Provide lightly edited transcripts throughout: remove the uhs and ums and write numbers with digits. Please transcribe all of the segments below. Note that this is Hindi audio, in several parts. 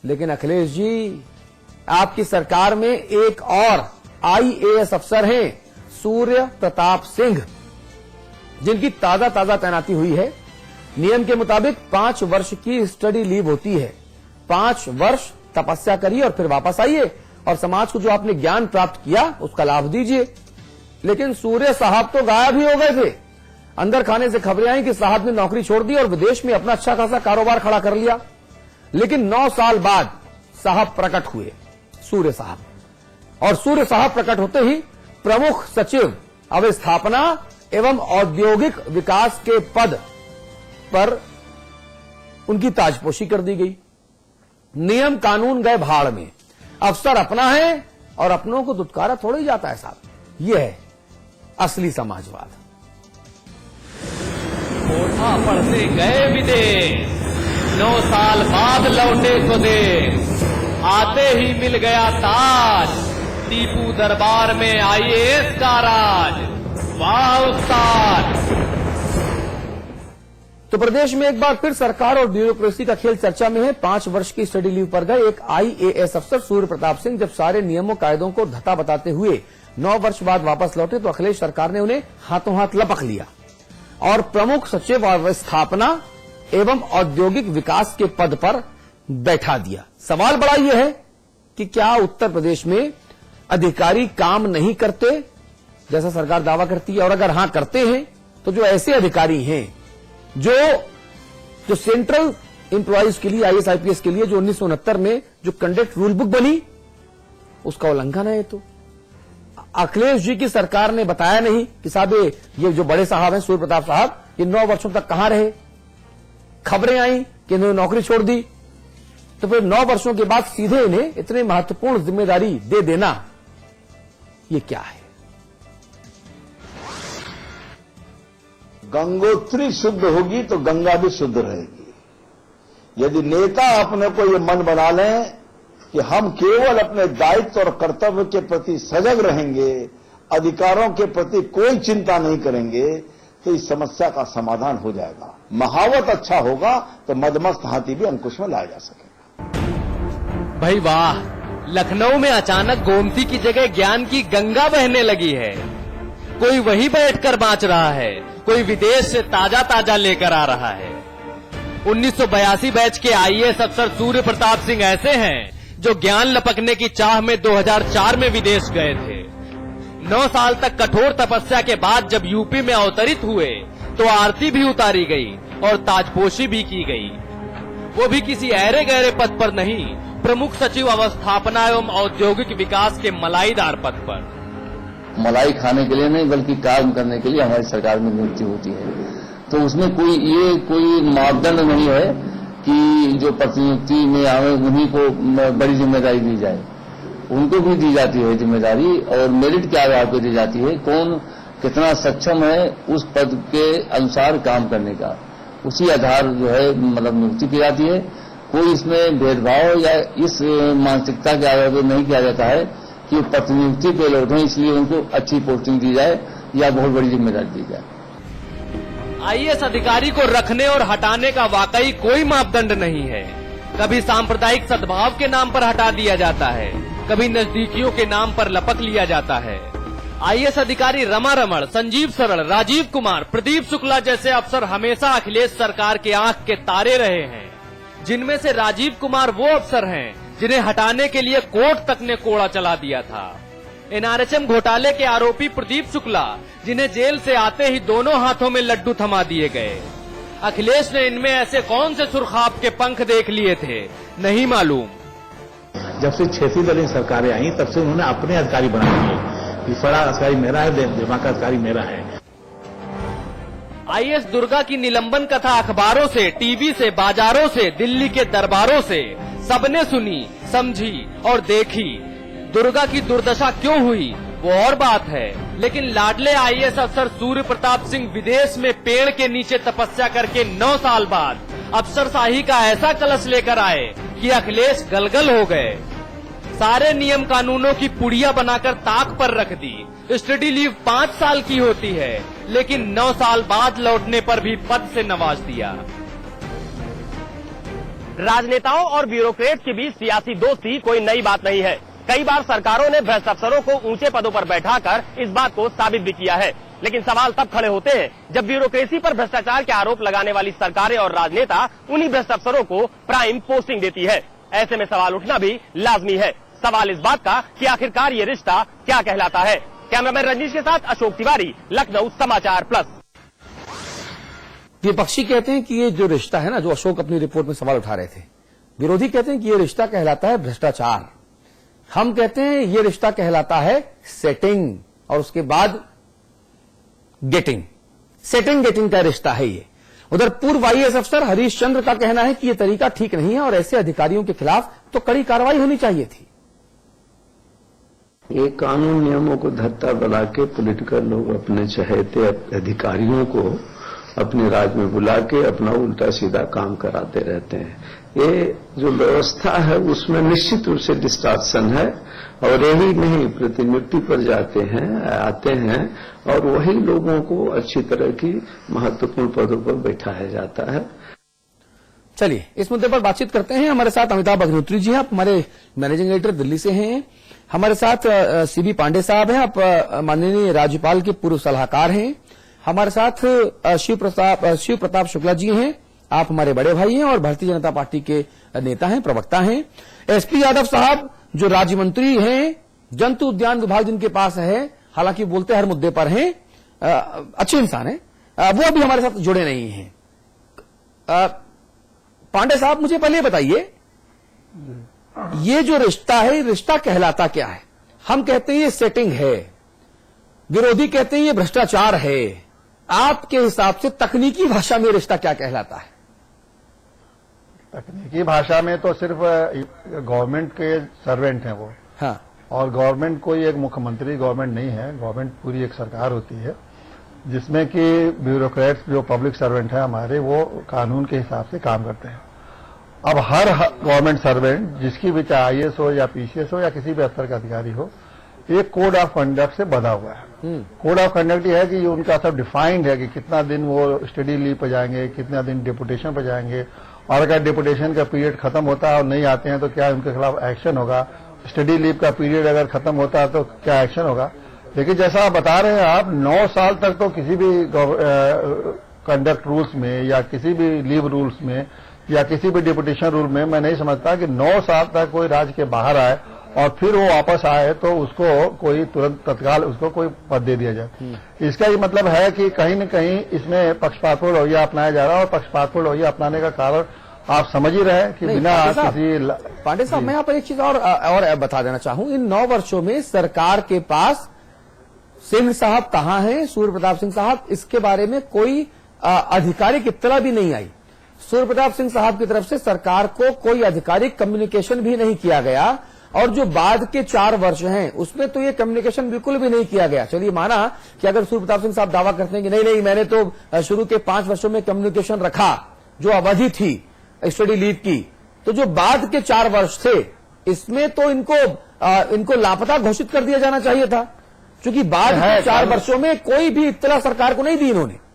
लेकिन अखिलेश जी, आपकी सरकार में एक और IAS अफसर हैं, सूर्य प्रताप सिंह, जिनकी ताजा तैनाती हुई है। नियम के मुताबिक 5 वर्ष की स्टडी लीव होती है। 5 वर्ष तपस्या करिए और फिर वापस आइए और समाज को जो आपने ज्ञान प्राप्त किया उसका लाभ दीजिए। लेकिन सूर्य साहब तो गायब ही हो गए थे। अंदर खाने से खबरें आई कि साहब ने नौकरी छोड़ दी और विदेश में अपना अच्छा खासा कारोबार खड़ा कर लिया। लेकिन 9 साल बाद साहब प्रकट हुए, सूर्य साहब। और सूर्य साहब प्रकट होते ही प्रमुख सचिव अवस्थापना एवं औद्योगिक विकास के पद पर उनकी ताजपोशी कर दी गई। नियम कानून गए भाड़ में। अफसर अपना है और अपनों को दुत्कारा थोड़ा ही जाता है साहब। यह है असली समाजवाद। कोठा पढ़ते गए विदेश, 9 साल बाद लौटे स्वदेश, आते ही मिल गया ताज, टीपू दरबार में IAS का राज। वाह उस्ताद। तो प्रदेश में एक बार फिर सरकार और ब्यूरोक्रेसी का खेल चर्चा में है। 5 वर्ष की स्टडी लीव पर गए एक IAS अफसर सूर्य प्रताप सिंह जब सारे नियमों कायदों को धता बताते हुए 9 वर्ष बाद वापस लौटे तो अखिलेश सरकार ने उन्हें हाथों हाथ लपक लिया और प्रमुख सचिव अवस्थापना एवं औद्योगिक विकास के पद पर बैठा दिया। सवाल बड़ा यह है कि क्या उत्तर प्रदेश में अधिकारी काम नहीं करते जैसा सरकार दावा करती है, और अगर हां करते हैं तो जो ऐसे अधिकारी हैं जो सेंट्रल एम्प्लॉइज के लिए IAS IPS के लिए जो 1969 में जो कंडक्ट रूल बुक बनी उसका उल्लंघन है। तो अखिलेश जी की सरकार ने बताया नहीं कि साहब ये जो बड़े साहब हैं सूर्य प्रताप साहब, ये 9 वर्षों तक कहां रहे। खबरें आई कि इन्होंने नौकरी छोड़ दी, तो फिर 9 वर्षों के बाद सीधे इन्हें इतनी महत्वपूर्ण जिम्मेदारी दे देना, ये क्या है। गंगोत्री शुद्ध होगी तो गंगा भी शुद्ध रहेगी। यदि नेता अपने को ये मन बना लें कि हम केवल अपने दायित्व और कर्तव्य के प्रति सजग रहेंगे, अधिकारों के प्रति कोई चिंता नहीं करेंगे, तो इस समस्या का समाधान हो जाएगा। महावत अच्छा होगा तो मदमस्त हाथी भी अंकुश में लाया जा सकेगा। भाई वाह, लखनऊ में अचानक गोमती की जगह ज्ञान की गंगा बहने लगी है। कोई वहीं बैठकर बाँच रहा है, कोई विदेश से ताजा लेकर आ रहा है। 1982 बैच के IAS अफसर सूर्य प्रताप सिंह ऐसे हैं जो ज्ञान लपकने की चाह में 2004 में विदेश गए थे। 9 साल तक कठोर तपस्या के बाद जब यूपी में अवतरित हुए तो आरती भी उतारी गई और ताजपोशी भी की गई। वो भी किसी ऐरे गहरे पद पर नहीं, प्रमुख सचिव अवस्थापना एवं औद्योगिक विकास के मलाईदार पद पर। मलाई खाने के लिए नहीं बल्कि काम करने के लिए हमारी सरकार में नियुक्ति होती है। तो उसमें कोई मापदंड नहीं है कि जो प्रतिनियुक्ति में आवे उन्हीं को बड़ी जिम्मेदारी दी जाए। उनको भी दी जाती है जिम्मेदारी, और मेरिट के आधार पर दी जाती है। कौन कितना सक्षम है उस पद के अनुसार काम करने का, उसी आधार जो है मतलब नियुक्ति की जाती है। कोई इसमें भेदभाव या इस मानसिकता के आधार पर नहीं किया जाता है कि प्रतिनियुक्ति पे लोग हैं इसलिए उनको अच्छी पोस्टिंग दी जाए या बहुत बड़ी जिम्मेदारी दी जाए। IAS अधिकारी को रखने और हटाने का वाकई कोई मापदंड नहीं है। कभी सांप्रदायिक सद्भाव के नाम पर हटा दिया जाता है, कभी नजदीकियों के नाम पर लपक लिया जाता है। IAS अधिकारी रमा रमण, संजीव सरल, राजीव कुमार, प्रदीप शुक्ला जैसे अफसर हमेशा अखिलेश सरकार के आंख के तारे रहे हैं, जिनमें से राजीव कुमार वो अफसर हैं जिन्हें हटाने के लिए कोर्ट तक ने कोड़ा चला दिया था। NRHM घोटाले के आरोपी प्रदीप शुक्ला, जिन्हें जेल से आते ही दोनों हाथों में लड्डू थमा दिए गए। अखिलेश ने इनमें ऐसे कौन से सुरखाब के पंख देख लिए थे, नहीं मालूम। जब से क्षेत्रीय दलीय सरकारें आई तब से उन्होंने अपने अधिकारी बना दिए। पिछड़ा अधिकारी मेरा है, दिमाग का अधिकारी मेरा है। IAS दुर्गा की निलंबन कथा अखबारों से, टीवी से, बाजारों से, दिल्ली के दरबारों से सबने सुनी, समझी और देखी। दुर्गा की दुर्दशा क्यों हुई वो और बात है, लेकिन लाडले IAS अफसर सूर्य प्रताप सिंह विदेश में पेड़ के नीचे तपस्या करके 9 साल बाद अफसरशाही का ऐसा कलश लेकर आए कि अखिलेश गलगल हो गए। सारे नियम कानूनों की पुड़िया बनाकर ताक पर रख दी। स्टडी लीव 5 साल की होती है, लेकिन 9 साल बाद लौटने पर भी पद से नवाज दिया। राजनेताओं और ब्यूरोक्रेट के बीच सियासी दोस्ती कोई नई बात नहीं है। कई बार सरकारों ने भ्रष्ट अफसरों को ऊंचे पदों पर बैठाकर इस बात को साबित भी किया है। लेकिन सवाल तब खड़े होते हैं जब ब्यूरोक्रेसी पर भ्रष्टाचार के आरोप लगाने वाली सरकारें और राजनेता उन्हीं भ्रष्ट अफसरों को प्राइम पोस्टिंग देती है। ऐसे में सवाल उठना भी लाजमी है। सवाल इस बात का कि आखिरकार ये रिश्ता क्या कहलाता है। कैमरामैन रजनीश के साथ अशोक तिवारी, लखनऊ समाचार प्लस। विपक्षी कहते हैं कि ये जो रिश्ता है ना, जो अशोक अपनी रिपोर्ट में सवाल उठा रहे थे, विरोधी कहते हैं कि ये रिश्ता कहलाता है भ्रष्टाचार। हम कहते हैं ये रिश्ता कहलाता है सेटिंग और उसके बाद गेटिंग। सेटिंग गेटिंग का रिश्ता है ये। उधर पूर्व आईएएस अफसर हरीश चंद्र का कहना है कि ये तरीका ठीक नहीं है और ऐसे अधिकारियों के खिलाफ तो कड़ी कार्रवाई होनी चाहिए थी। ये कानून नियमों को धत्ता बना के पॉलिटिकल लोग अपने चहेते अधिकारियों को अपने राज्य में बुला के अपना उल्टा सीधा काम कराते रहते हैं। ये जो व्यवस्था है उसमें निश्चित रूप से डिस्टॉर्शन है और यही नहीं, प्रतिनियुक्ति पर जाते हैं, आते हैं और वही लोगों को अच्छी तरह की महत्वपूर्ण पदों पर बैठाया जाता है। चलिए इस मुद्दे पर बातचीत करते हैं। हमारे साथ अमिताभ अग्निहोत्री जी हैं, आप हमारे मैनेजिंग एडिटर दिल्ली से हैं। हमारे साथ सीबी पांडे साहब हैं, आप माननीय राज्यपाल के पूर्व सलाहकार हैं। हमारे साथ शिव प्रताप शुक्ला जी हैं, आप हमारे बड़े भाई हैं और भारतीय जनता पार्टी के नेता हैं, प्रवक्ता हैं। एसपी यादव साहब जो राज्य मंत्री हैं, जंतु उद्यान विभाग जिनके पास है, हालांकि बोलते हर मुद्दे पर हैं, अच्छे इंसान हैं, वो अभी हमारे साथ जुड़े नहीं हैं। पांडे साहब मुझे पहले बताइए, ये जो रिश्ता है, रिश्ता कहलाता क्या है? हम कहते हैं ये सेटिंग है, विरोधी कहते हैं ये भ्रष्टाचार है। आपके हिसाब से तकनीकी भाषा में रिश्ता क्या कहलाता है? तकनीकी भाषा में तो सिर्फ गवर्नमेंट के सर्वेंट हैं वो। हाँ। और गवर्नमेंट कोई एक मुख्यमंत्री गवर्नमेंट नहीं है, गवर्नमेंट पूरी एक सरकार होती है जिसमें कि ब्यूरोक्रेट्स जो पब्लिक सर्वेंट हैं हमारे, वो कानून के हिसाब से काम करते हैं। अब हर गवर्नमेंट सर्वेंट जिसकी भी चाहे आईएएस हो या पीसीएस हो या किसी भी स्तर का अधिकारी हो, एक कोड ऑफ कंडक्ट से बंधा हुआ है। कोड ऑफ कंडक्ट ये है कि उनका सब डिफाइंड है कि कितना दिन वो स्टडी लीव पर जाएंगे, कितना दिन डेपुटेशन पर जाएंगे, और अगर डेपुटेशन का पीरियड खत्म होता है और नहीं आते हैं तो क्या उनके खिलाफ एक्शन होगा, स्टडी लीव का पीरियड अगर खत्म होता है तो क्या एक्शन होगा। लेकिन जैसा आप बता रहे हैं, आप 9 साल तक तो किसी भी कंडक्ट रूल्स में या किसी भी लीव रूल्स में या किसी भी डेपुटेशन रूल में मैं नहीं समझता कि 9 साल तक कोई राज्य के बाहर आए और फिर वो वापस आए तो उसको कोई तुरंत तत्काल उसको कोई पद दे दिया जाए। इसका ये मतलब है कि कहीं न कहीं इसमें पक्षपातपूर्ण रवैया अपनाया जा रहा है और पक्षपातपूर्ण रवैया अपनाने का कारण आप समझ ही रहे हैं कि बिना किसी। पांडे साहब, मैं यहाँ पर एक चीज और बता देना चाहूं, इन 9 वर्षों में सरकार के पास सिंह साहब कहाँ हैं, सूर्य प्रताप सिंह साहब, इसके बारे में कोई आधिकारिक इत्तला भी नहीं आई। सूर्य प्रताप सिंह साहब की तरफ से सरकार को कोई आधिकारिक कम्युनिकेशन भी नहीं किया गया और जो बाद के 4 वर्ष हैं उसमें तो ये कम्युनिकेशन बिल्कुल भी नहीं किया गया। चलिए माना कि अगर सूर्य प्रताप सिंह साहब दावा करते हैं कि नहीं मैंने तो शुरू के 5 वर्षों में कम्युनिकेशन रखा, जो अवधि थी स्टडी लीव की, तो जो बाद के 4 वर्ष थे इसमें तो इनको लापता घोषित कर दिया जाना चाहिए था, क्योंकि बाद के 4 वर्षों में कोई भी इत्तला सरकार को नहीं दी इन्होंने।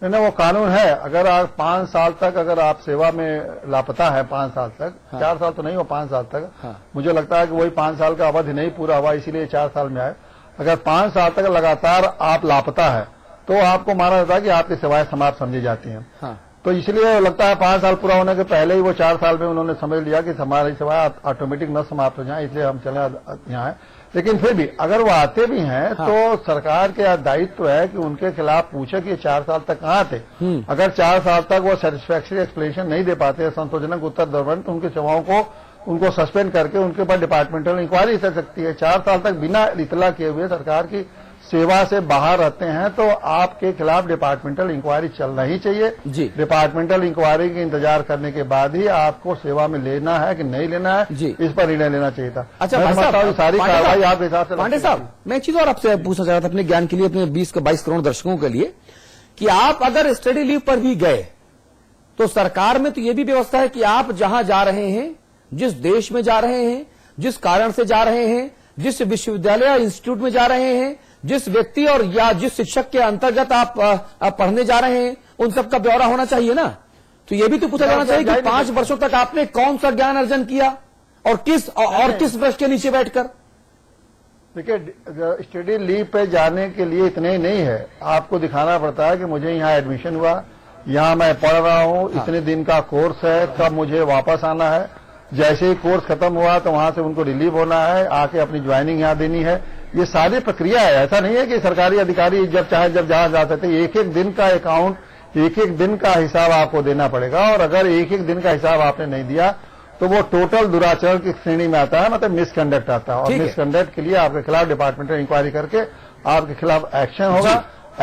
नहीं, वो कानून है। अगर आप 5 साल तक अगर आप सेवा में लापता है, 5 साल तक, 4 साल तो नहीं हो, 5 साल तक, मुझे लगता है कि वही 5 साल का अवधि नहीं पूरा हुआ इसीलिए 4 साल में आए। अगर 5 साल तक लगातार आप लापता है तो आपको माना जाता है कि आपकी सेवाएं समाप्त समझी जाती हैं। तो इसलिए लगता है 5 साल पूरा होने के पहले ही वो 4 साल में उन्होंने समझ लिया कि हमारी सेवाएं ऑटोमेटिक न समाप्त हो जाए, इसलिए हम चले यहाँ है। लेकिन फिर भी अगर वो आते भी हैं तो सरकार के दायित्व है कि उनके खिलाफ पूछे कि 4 साल तक कहाँ थे। अगर 4 साल तक वो सेटिस्फैक्टरी एक्सप्लेनेशन नहीं दे पाते, संतोषजनक उत्तर दे, तो उनकी सेवाओं को उनको सस्पेंड करके उनके ऊपर डिपार्टमेंटल इंक्वायरी कर सकती है। 4 साल तक बिना इतला किए हुए सरकार की सेवा से बाहर रहते हैं तो आपके खिलाफ डिपार्टमेंटल इंक्वायरी चलना ही चाहिए। डिपार्टमेंटल इंक्वायरी के इंतजार करने के बाद ही आपको सेवा में लेना है कि नहीं लेना है, इस पर निर्णय लेना चाहिए था। अच्छा, सारी कार्रवाई आप हिसाब से। पांडे साहब, मैं एक चीज और आपसे पूछना चाह रहा था अपने ज्ञान के लिए, अपने 20-22 करोड़ दर्शकों के लिए, कि आप अगर स्टडी लीव पर भी गए तो सरकार में तो ये भी व्यवस्था है कि आप जहां जा रहे हैं, जिस देश में जा रहे हैं, जिस कारण से जा रहे हैं, जिस विश्वविद्यालय या इंस्टीट्यूट में जा रहे हैं, जिस व्यक्ति और या जिस शिक्षक के अंतर्गत आप पढ़ने जा रहे हैं, उन सब का ब्यौरा होना चाहिए ना। तो ये भी तो पूछा जाना चाहिए कि 5 वर्षों तक आपने कौन सा ज्ञान अर्जन किया और किस ब्रश के नीचे बैठकर। देखिए, स्टडी लीव पे जाने के लिए इतने ही नहीं है, आपको दिखाना पड़ता है कि मुझे यहाँ एडमिशन हुआ, यहाँ मैं पढ़ रहा हूँ, इतने दिन का कोर्स है, तब मुझे वापस आना है। जैसे ही कोर्स खत्म हुआ तो वहां से उनको रिलीव होना है, आके अपनी ज्वाइनिंग यहाँ देनी है। ये सारी प्रक्रिया है। ऐसा नहीं है कि सरकारी अधिकारी जब चाहे जब जहां जा सकते। एक एक दिन का अकाउंट, एक एक दिन का हिसाब आपको देना पड़ेगा, और अगर एक एक दिन का हिसाब आपने नहीं दिया तो वो टोटल दुराचरण की श्रेणी में आता है, मतलब मिसकंडक्ट आता है। और मिसकंडक्ट के लिए आपके खिलाफ डिपार्टमेंटल इंक्वायरी करके आपके खिलाफ एक्शन होगा।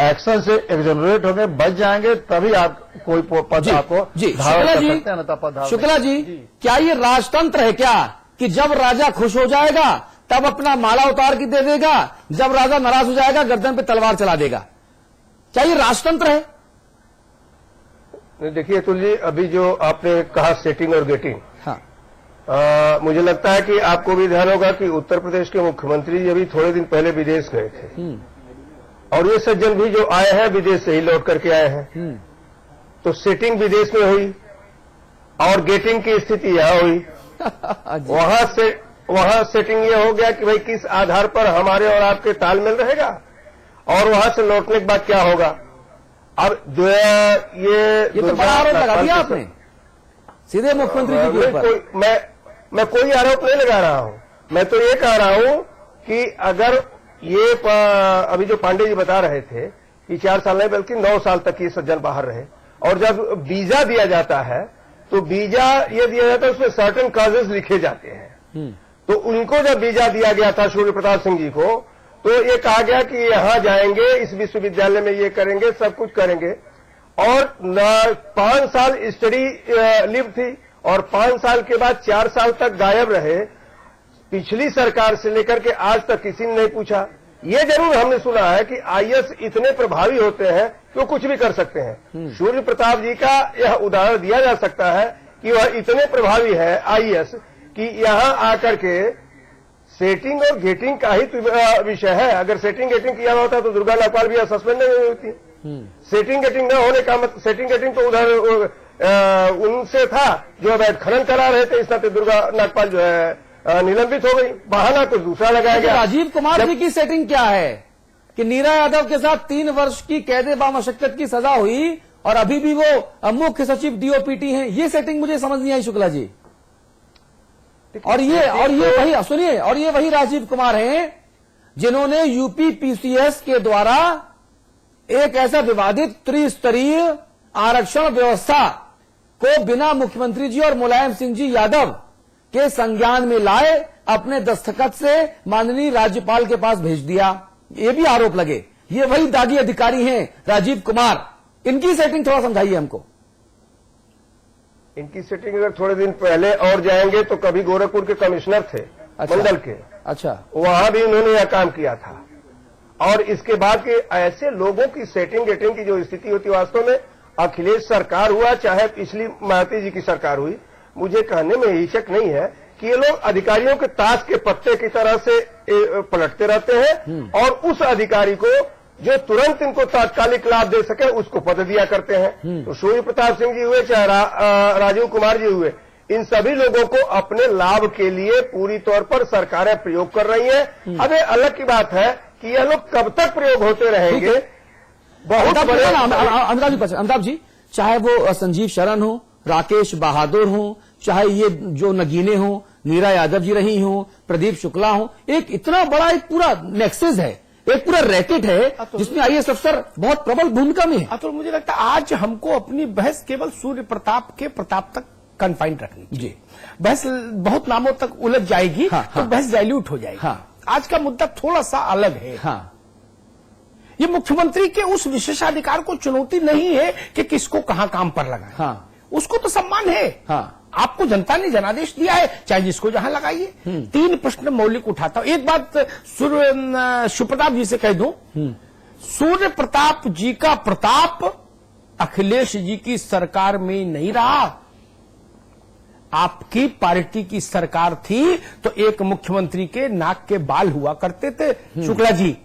एक्शन से एक्सोनरेट होंगे, बच जाएंगे, तभी आप कोई पद आपको धारण कर सकते हैं, अन्यथा पद। शुक्ला जी, क्या ये राजतंत्र है क्या कि जब राजा खुश हो जाएगा तब अपना माला उतार के दे देगा, जब राजा नाराज हो जाएगा गर्दन पे तलवार चला देगा? क्या ये राजतंत्र है? देखिए अतुल जी, अभी जो आपने कहा सेटिंग और गेटिंग, हाँ, मुझे लगता है कि आपको भी ध्यान होगा कि उत्तर प्रदेश के मुख्यमंत्री जी अभी थोड़े दिन पहले विदेश गए थे, और ये सज्जन भी जो आए हैं विदेश से ही लौट करके आए हैं। तो सेटिंग विदेश में हुई और गेटिंग की स्थिति यहां हुई। वहां सेटिंग ये हो गया कि भाई किस आधार पर हमारे और आपके तालमेल रहेगा, और वहां से लौटने के बाद क्या होगा। अब जो ये तो बड़ा आरोप लगा दिया आपने सीधे मुख्यमंत्री जी के ऊपर। मैं कोई आरोप नहीं लगा रहा हूं, मैं तो ये कह रहा हूं कि अगर ये अभी जो पांडे जी बता रहे थे कि 4 साल नहीं बल्कि 9 साल तक ये सज्जन बाहर रहे, और जब वीजा दिया जाता है तो वीजा ये दिया जाता है उसमें सर्टेन कॉजेज लिखे जाते हैं। तो उनको जब वीजा दिया गया था सूर्य प्रताप सिंह जी को, तो ये कहा गया कि यहां जाएंगे, इस विश्वविद्यालय में ये करेंगे, सब कुछ करेंगे, और 5 साल स्टडी लीव थी, और 5 साल के बाद 4 साल तक गायब रहे। पिछली सरकार से लेकर के आज तक किसी ने नहीं पूछा। ये जरूर हमने सुना है कि आईएएस इतने प्रभावी होते हैं कि वो कुछ भी कर सकते हैं। सूर्य प्रताप जी का यह उदाहरण दिया जा सकता है कि वह इतने प्रभावी है आईएएस कि यहां आकर के सेटिंग और गेटिंग का ही विषय है। अगर सेटिंग गेटिंग किया होता तो दुर्गा नागपाल भी सस्पेंड नहीं हुई होती। सेटिंग गेटिंग न होने का मतलब, सेटिंग गेटिंग तो उधर उनसे था जो अवैध खनन करा रहे थे, इस नाते दुर्गा नागपाल जो है निलंबित हो गई। बहाना कुछ दूसरा लगाया गया। राजीव कुमार जी की सेटिंग क्या है कि नीरा यादव के साथ 3 वर्ष की कैदे बामशक्कत की सजा हुई और अभी भी वो मुख्य सचिव डीओपीटी हैं? ये सेटिंग मुझे समझ नहीं आई शुक्ला जी। और ये वही सुनिए, और ये वही राजीव कुमार हैं जिन्होंने यूपी पीसीएस के द्वारा एक ऐसा विवादित त्रिस्तरीय आरक्षण व्यवस्था को बिना मुख्यमंत्री जी और मुलायम सिंह जी यादव के संज्ञान में लाए अपने दस्तखत से माननीय राज्यपाल के पास भेज दिया। ये भी आरोप लगे। ये वही दागी अधिकारी हैं राजीव कुमार। इनकी सेटिंग थोड़ा समझाइए हमको। इनकी सेटिंग अगर थोड़े दिन पहले और जाएंगे तो कभी गोरखपुर के कमिश्नर थे, मंडल के, अच्छा, वहां भी उन्होंने यह काम किया था। और इसके बाद के ऐसे लोगों की सेटिंग गेटिंग की जो स्थिति होती है, वास्तव में अखिलेश सरकार हुआ चाहे पिछली मायावती जी की सरकार हुई, मुझे कहने में हिचक नहीं है कि ये लोग अधिकारियों के ताश के पत्ते की तरह से पलटते रहते हैं, और उस अधिकारी को जो तुरंत इनको तात्कालिक लाभ दे सके उसको पद दिया करते हैं। तो सूर्य प्रताप सिंह जी हुए चाहे राजीव कुमार जी हुए, इन सभी लोगों को अपने लाभ के लिए पूरी तौर पर सरकारें प्रयोग कर रही हैं। अब ये अलग की बात है कि यह लोग कब तक प्रयोग होते रहेंगे। बहुत बड़े अमिताभ जी, चाहे वो संजीव शरण हो, राकेश बहादुर हो, चाहे ये जो नगीने हो, नीरा यादव जी रही हो, प्रदीप शुक्ला हो, एक इतना बड़ा एक पूरा नेक्सस है, एक पूरा रैकेट है जिसमें आईएएस अफसर बहुत प्रबल भूमिका में है। तो मुझे लगता है आज हमको अपनी बहस केवल सूर्य प्रताप के प्रताप तक कन्फाइंड रखनी जी। बहस बहुत नामों तक उलझ जाएगी, तो बहस डाइल्यूट हो जाएगी। आज का मुद्दा थोड़ा सा अलग है। ये मुख्यमंत्री के उस विशेषाधिकार को चुनौती नहीं है कि किसको कहां काम पर लगाए। उसको तो सम्मान है। आपको जनता ने जनादेश दिया है, चाहे जिसको जहां लगाइए। 3 प्रश्न मौलिक उठाता हूं। एक बात शिवप्रताप जी से कह दूं, सूर्य प्रताप जी का प्रताप अखिलेश जी की सरकार में नहीं रहा। आपकी पार्टी की सरकार थी तो एक मुख्यमंत्री के नाक के बाल हुआ करते थे शुक्ला जी,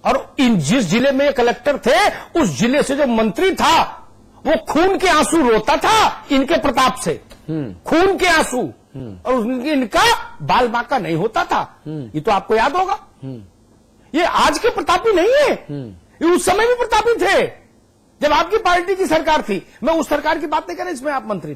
और जिस जिले में कलेक्टर थे उस जिले से जो मंत्री था वो खून के आंसू रोता था इनके प्रताप से, खून के आंसू, और इनका बाल बांका नहीं होता था। ये तो आपको याद होगा। ये आज के प्रतापी नहीं है, ये उस समय भी प्रतापी थे जब आपकी पार्टी की सरकार थी। मैं उस सरकार की बात नहीं कर रहा, इसमें आप मंत्री थे।